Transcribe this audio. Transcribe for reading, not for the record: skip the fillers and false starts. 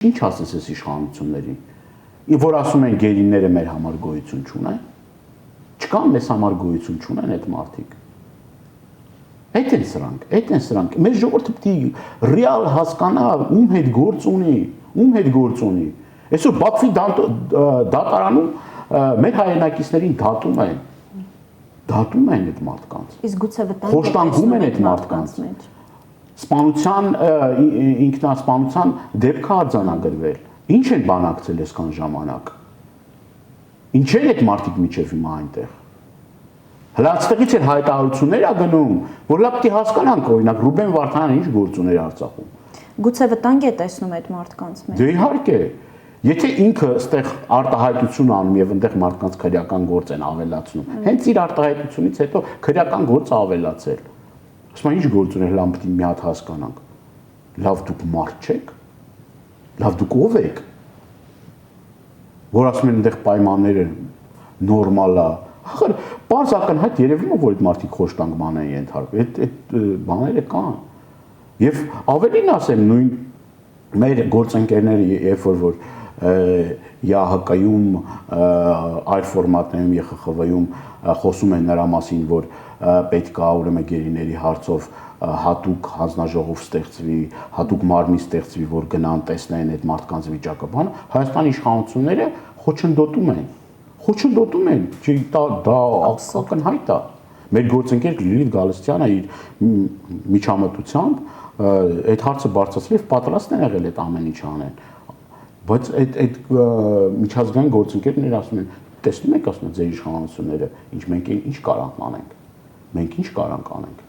Ինչ ասես այս իշխանություններին, որ ասում են գերիները մեր համար գոյություն չունեն, չկան մեզ համար գոյություն չունեն այդ մարդիկ։ Այդ են սրանք, մեր ժողովուրդը պիտի ռեալ հասկանա ում հետ գործ ունի, այսօր Բաքվի դատարանում մեր հայրենակիցներին դատում են այդ մարդկանց, իսկ գուցե վտանգ խոշտանգում են այդ մարդկանց, սպանության, ինքնասպանության դեպք է արձանագրվել, ինչ են բանակցել այսքան ժամանակ, ինչ են այդ մարդիկ միջև հիմա այնտեղ, հլա այստեղից էլ հայտարարություններ ա գնում, որ լավ պիտի հասկանանք, օրինակ Ռուբեն Վարդանյանը ինչ գործ ուներ Արցախում։ Գուցե վտանգ է տեսնում այդ մարդկանց մեջ։ Դե իհարկե, եթե ինքը այստեղ արտահայտություն անում եւ այնտեղ մարդկանց քրեական գործ են ավելացնում, հենց իր արտահայտությունից հետո քրեական գործը ավելացել։ Ասում ինչ գործ ուներ, լավ պիտի մի հատ հասկանանք։ Լավ դուք մարդ չեք։ Լավ դուք ով եք։ Որ ասում են այնտեղ պայմանները նորմալ է։ Ախր բարձ ակնհայտ երևում է, որ այդ մարդիկ խոշտանգման են ենթարկվում։ Այդ բաները կան։ Եւ ավելին ասեմ, նույն մեր գործընկերները, երբ որ ԵԱՀԿ-ում, այլ ֆորմատներում ԵԽԽՎ-ում խոսում են նրա մասին, որ պետք է ուրեմն գերիների հարցով հատուկ հանձնաժողով ստեղծվի, հատուկ մարմին ստեղծվի, որ գնան տեսնեն այդ մարդկանց վիճակը, բան, Հայաստանի իշխանությունները խոչընդոտում են, դա ակնհայտ է։ Մեր գործընկեր Լիլիթ Գալստյանը իր միջամտությամբ այդ հարցը բարձրացրել պատրաստ են եղել այդ ամեն ինչ անեն, բայց այդ միջազգային գործընկերները ասում են, տեսնում եք, ասում են ձեր իշխանությունները, ինչ մենք ինչ կարանք անենք, մենք ինչ կարանք անենք։